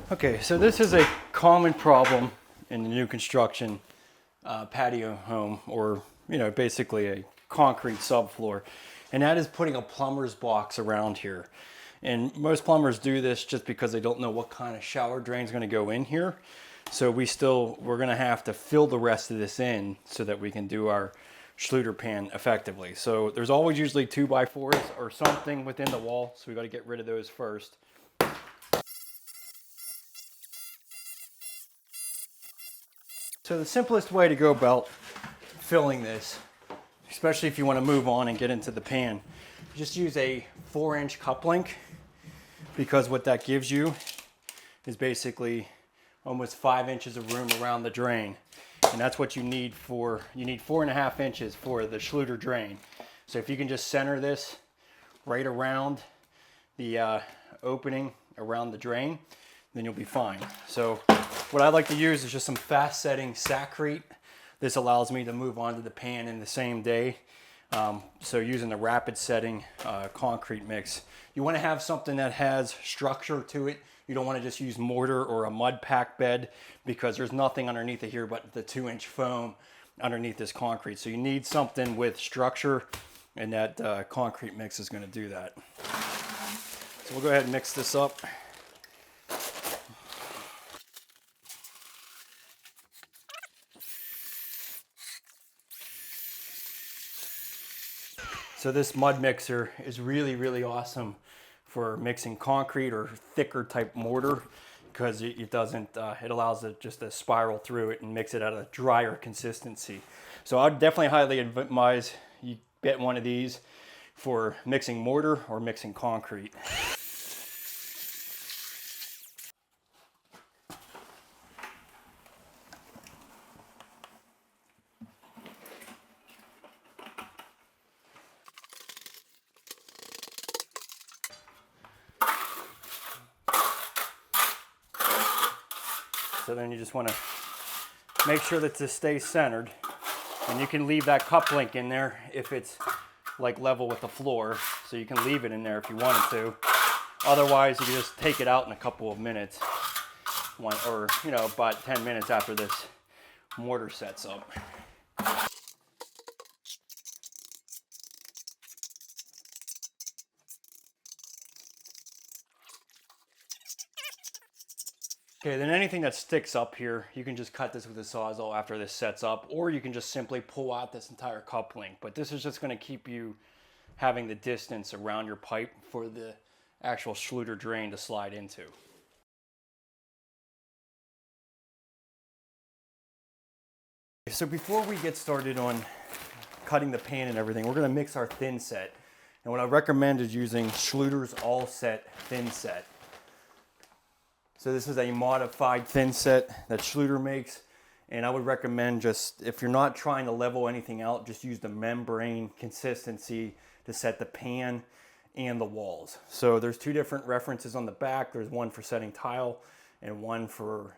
Okay, so this is a common problem in the new construction patio home, or basically a concrete subfloor, and that is putting a plumber's box around here. And most plumbers do this just because they don't know what kind of shower drain is going to go in here. So we're going to have to fill the rest of this in so that we can do our Schluter pan effectively. So there's always usually 2x4s or something within the wall, so we got to get rid of those first. So the simplest way to go about filling this, especially if you want to move on and get into the pan, just use a 4-inch cup link, because what that gives you is basically almost 5 inches of room around the drain. And that's what you need 4.5 inches for the Schluter drain. So if you can just center this right around the opening around the drain, then you'll be fine. So what I like to use is just some fast setting Saccrete. This allows me to move on to the pan in the same day. So using the rapid setting concrete mix, you want to have something that has structure to it. You don't want to just use mortar or a mud pack bed, because there's nothing underneath it here but the 2-inch foam underneath this concrete. So you need something with structure, and that concrete mix is going to do that. So we'll go ahead and mix this up. So this mud mixer is really, really awesome for mixing concrete or thicker type mortar, because it allows it just to spiral through it and mix it at a drier consistency. So I'd definitely highly advise you get one of these for mixing mortar or mixing concrete. So then you just want to make sure that this stays centered, and you can leave that cup link in there if it's like level with the floor, so you can leave it in there if you wanted to. Otherwise, you can just take it out in a couple of minutes, or about 10 minutes after this mortar sets up. Okay, then anything that sticks up here, you can just cut this with a Sawzall after this sets up, or you can just simply pull out this entire cup link. But this is just going to keep you having the distance around your pipe for the actual Schluter drain to slide into. So before we get started on cutting the pan and everything, we're going to mix our thin set. And what I recommend is using Schluter's All Set Thin Set. So this is a modified thin set that Schluter makes, and I would recommend, just if you're not trying to level anything out, just use the membrane consistency to set the pan and the walls. So there's 2 different references on the back. There's one for setting tile and one for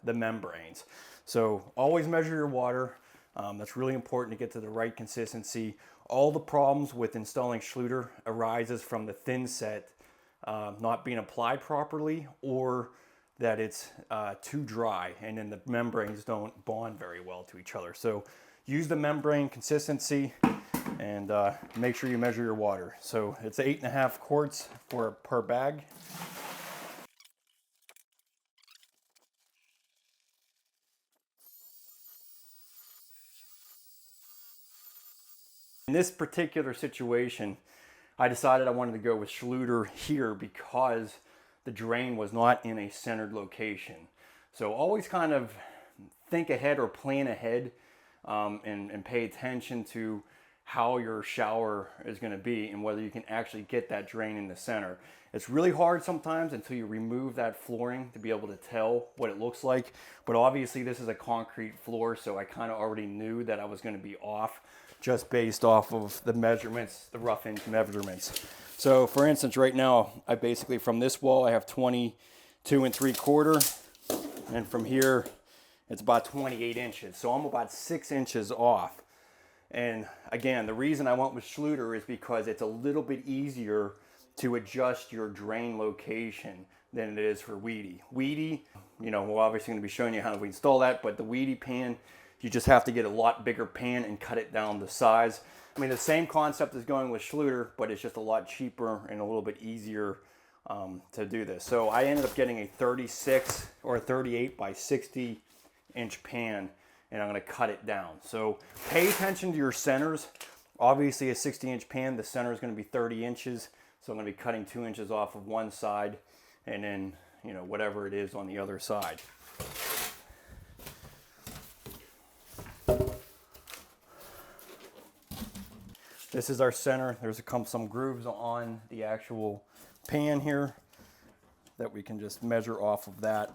the membranes. So always measure your water. That's really important to get to the right consistency. All the problems with installing Schluter arises from the thin set not being applied properly, or that it's too dry, and then the membranes don't bond very well to each other. So use the membrane consistency, and make sure you measure your water. So it's 8.5 quarts per bag. In this particular situation, I decided I wanted to go with Schluter here because the drain was not in a centered location. So always kind of think ahead or plan ahead, and pay attention to how your shower is going to be and whether you can actually get that drain in the center. It's really hard sometimes until you remove that flooring to be able to tell what it looks like. But obviously this is a concrete floor, so I kind of already knew that I was going to be off just based off of the measurements, the rough inch measurements. So for instance, right now, I basically, from this wall, I have 22 3/4, and from here, it's about 28 inches. So I'm about 6 inches off. And again, the reason I went with Schluter is because it's a little bit easier to adjust your drain location than it is for weedy. Weedy, you know, we're obviously going to be showing you how to install that, but the weedy pan, you just have to get a lot bigger pan and cut it down to size. I mean, the same concept is going with Schluter, but it's just a lot cheaper and a little bit easier to do this. So I ended up getting a 36 or a 38 by 60 inch pan, and I'm going to cut it down. So pay attention to your centers. Obviously a 60-inch pan, the center is going to be 30 inches. So I'm going to be cutting 2 inches off of one side, and then, you know, whatever it is on the other side. This is our center. There's some grooves on the actual pan here that we can just measure off of that.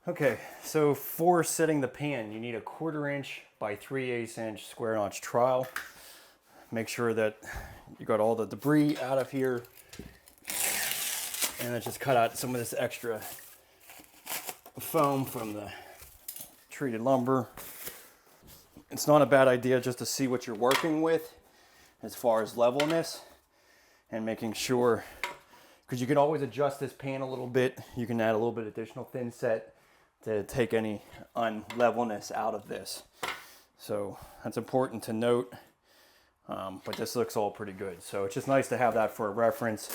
Okay, so for setting the pan, you need a 1/4 inch by 3/8 inch square notch trowel. Make sure that you got all the debris out of here, and then just cut out some of this extra foam from the treated lumber. It's not a bad idea just to see what you're working with as far as levelness, and making sure, because you can always adjust this pan a little bit. You can add a little bit additional thin set to take any unlevelness out of this. So that's important to note, but this looks all pretty good. So it's just nice to have that for a reference.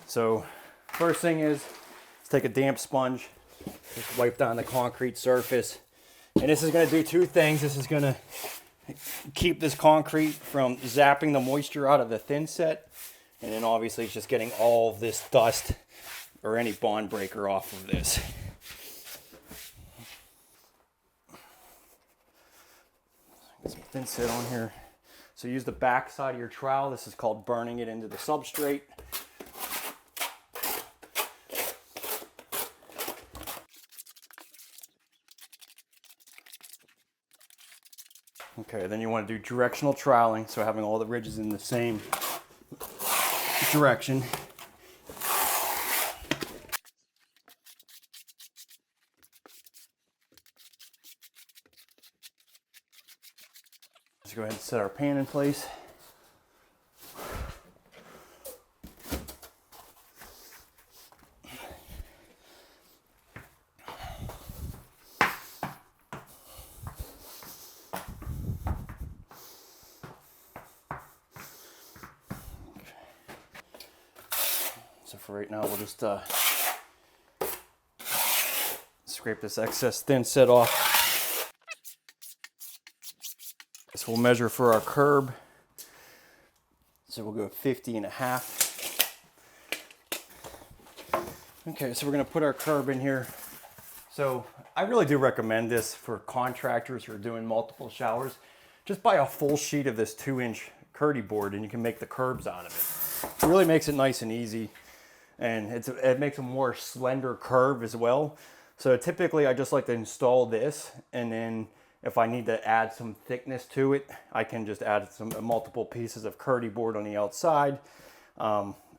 So first thing is, let's take a damp sponge, just wipe down the concrete surface. And this is gonna do two things. This is gonna keep this concrete from zapping the moisture out of the thin set. And then obviously it's just getting all of this dust or any bond breaker off of this. Get some thin set on here. So use the back side of your trowel. This is called burning it into the substrate. Okay, then you want to do directional troweling, so having all the ridges in the same direction. Let's go ahead and set our pan in place. So for right now, we'll just scrape this excess thin set off. So we'll measure for our curb. So we'll go 50.5. Okay, so we're gonna put our curb in here. So I really do recommend this for contractors who are doing multiple showers. Just buy a full sheet of this 2-inch curdy board and you can make the curbs out of it. It really makes it nice and easy. And it makes a more slender curve as well. So typically I just like to install this, and then if I need to add some thickness to it, I can just add some multiple pieces of curdy board on the outside,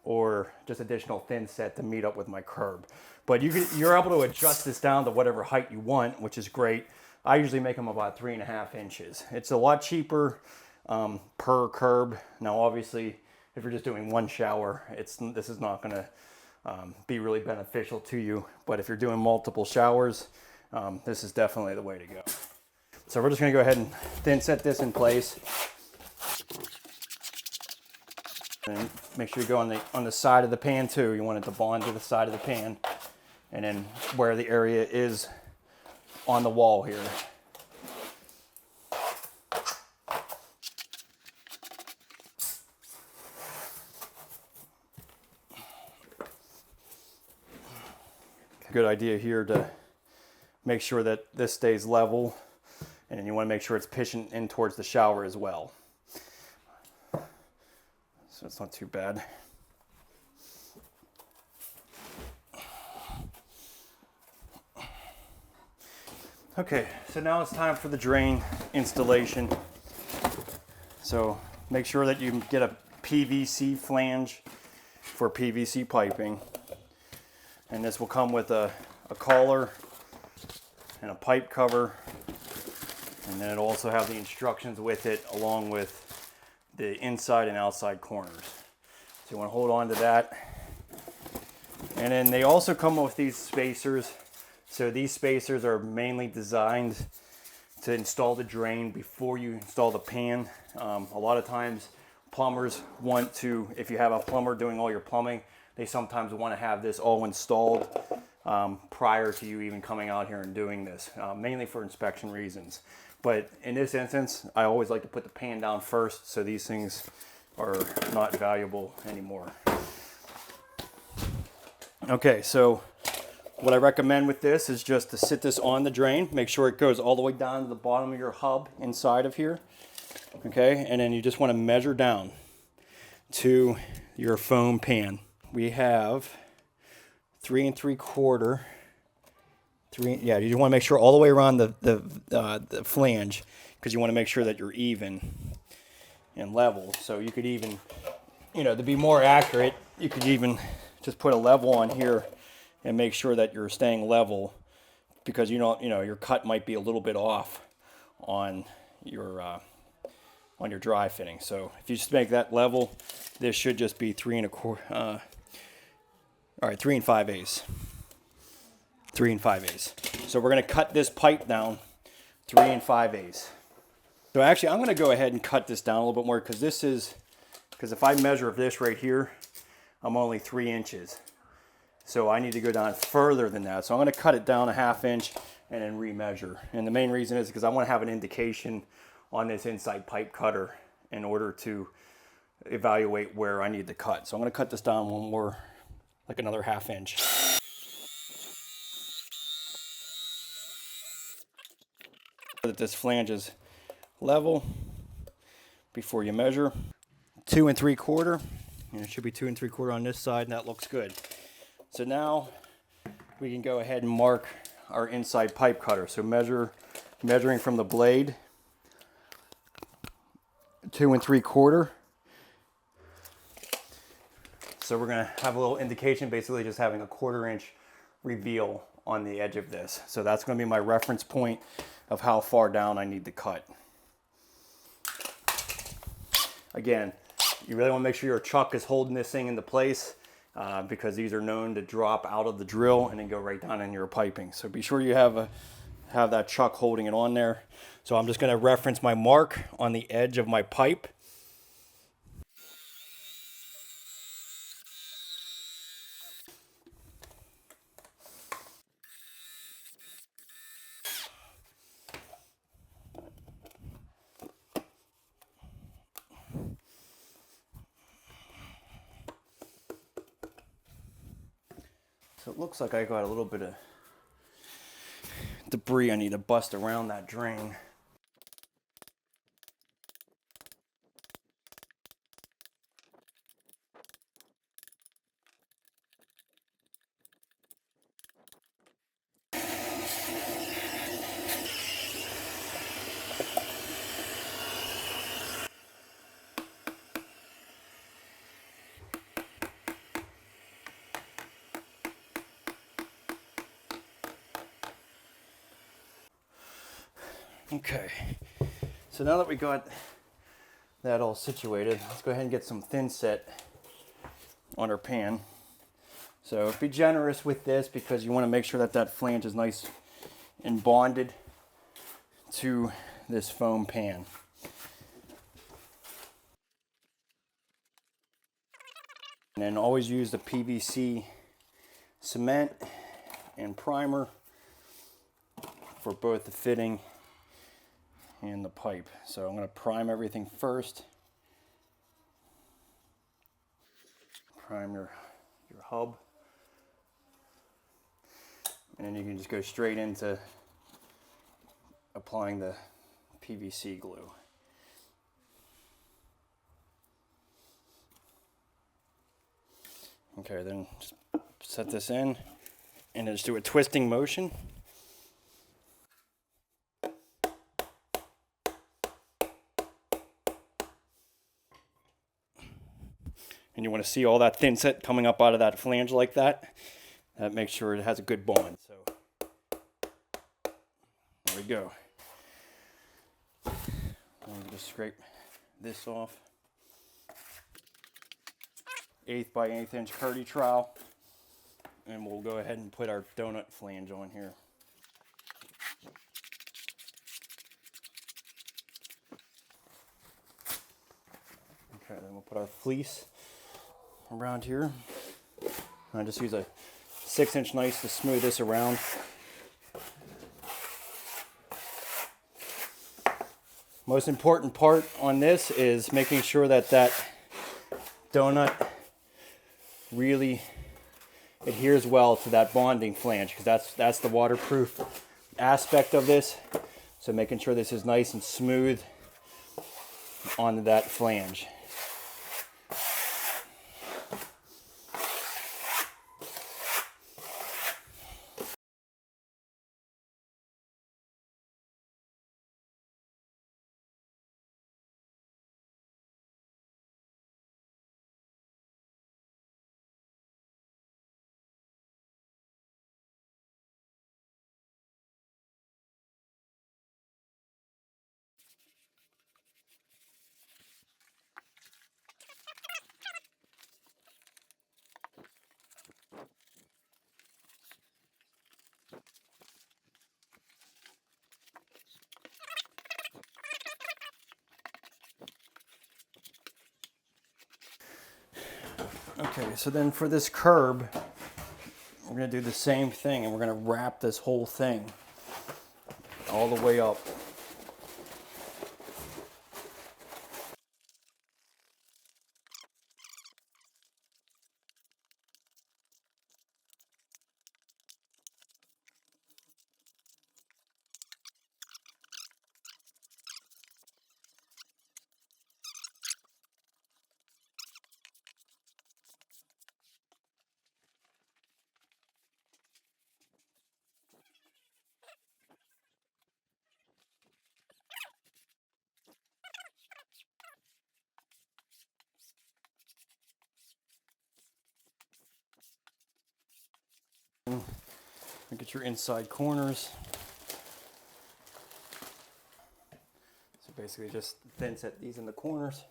or just additional thin set to meet up with my curb. But you're able to adjust this down to whatever height you want, which is great. I usually make them about 3.5 inches. It's a lot cheaper per curb. Now obviously, if you're just doing one shower, this is not gonna be really beneficial to you. But if you're doing multiple showers, this is definitely the way to go. So we're just gonna go ahead and thin set this in place. And make sure you go on the side of the pan too. You want it to bond to the side of the pan. And then where the area is on the wall here. Good idea here to make sure that this stays level, and then you want to make sure it's pitching in towards the shower as well. So so it's not too bad. Okay, so now it's time for the drain installation. So make sure that you get a PVC flange for PVC piping. And this will come with a collar and a pipe cover. And then it'll also have the instructions with it, along with the inside and outside corners. So you want to hold on to that. And then they also come with these spacers. So these spacers are mainly designed to install the drain before you install the pan. A lot of times plumbers want to, if you have a plumber doing all your plumbing, they sometimes want to have this all installed prior to you even coming out here and doing this, mainly for inspection reasons. But in this instance, I always like to put the pan down first, so these things are not valuable anymore. Okay, so what I recommend with this is just to sit this on the drain. Make sure it goes all the way down to the bottom of your hub inside of here. Okay, and then you just want to measure down to your foam pan. We have 3 3/4. Yeah, you want to make sure all the way around the flange, because you want to make sure that you're even and level. So you could even, to be more accurate, you could even just put a level on here and make sure that you're staying level, because your cut might be a little bit off on your dry fitting. So if you just make that level, this should just be 3 1/4. All right, 3 5/8. 3 5/8. So we're going to cut this pipe down 3 5/8. So actually, I'm going to go ahead and cut this down a little bit more, because if I measure this right here, I'm only 3 inches. So I need to go down further than that. So I'm going to cut it down 1/2 inch and then remeasure. And the main reason is because I want to have an indication on this inside pipe cutter in order to evaluate where I need to cut. So I'm going to cut this down one more, like another 1/2 inch. So that this flange is level before you measure. 2 3/4, and it should be 2 3/4 on this side, and that looks good. So now we can go ahead and mark our inside pipe cutter. So measuring from the blade, 2 3/4. So we're going to have a little indication, basically just having a 1/4 inch reveal on the edge of this. So that's going to be my reference point of how far down I need to cut. Again, you really want to make sure your chuck is holding this thing into place, because these are known to drop out of the drill and then go right down in your piping. So be sure you have that chuck holding it on there. So I'm just going to reference my mark on the edge of my pipe. So it looks like I got a little bit of debris I need to bust around that drain. Okay, so now that we got that all situated, let's go ahead and get some Thinset on our pan. So be generous with this, because you want to make sure that that flange is nice and bonded to this foam pan. And then always use the PVC cement and primer for both the fitting and the pipe. So I'm going to prime everything first. Prime your hub. And then you can just go straight into applying the PVC glue. Okay, then just set this in and then just do a twisting motion. And you want to see all that thinset coming up out of that flange like that. That makes sure it has a good bond. So there we go. I'm just scrape this off. 1/8 by 1/8 inch Curdy trowel. And we'll go ahead and put our donut flange on here. Okay, then we'll put our fleece around here. I just use a 6-inch knife to smooth this around. Most important part on this is making sure that that donut really adheres well to that bonding flange, because that's the waterproof aspect of this. So making sure this is nice and smooth on that flange. Okay, so then for this curb, we're going to do the same thing, and we're going to wrap this whole thing all the way up. Look at your inside corners. So basically just thin set these in the corners.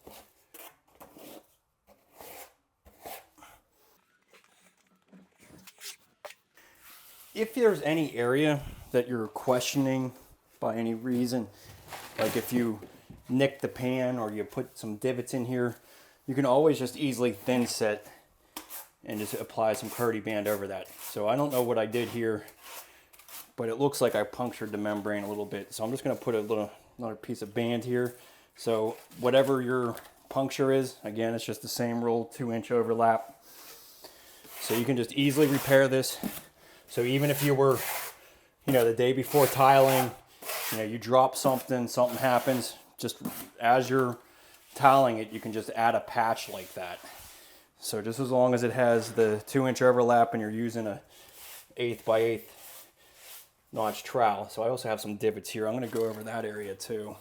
If there's any area that you're questioning by any reason, like if you nick the pan or you put some divots in here, you can always just easily thin set and just apply some Curdy band over that. So I don't know what I did here, but it looks like I punctured the membrane a little bit. So I'm just going to put another piece of band here. So whatever your puncture is, again, it's just the same rule, 2-inch overlap. So you can just easily repair this. So even if you were, the day before tiling, you drop something happens, just as you're tiling it, you can just add a patch like that. So just as long as it has the 2-inch overlap and you're using a 1/8 by 1/8 notch trowel. So I also have some divots here. I'm going to go over that area too.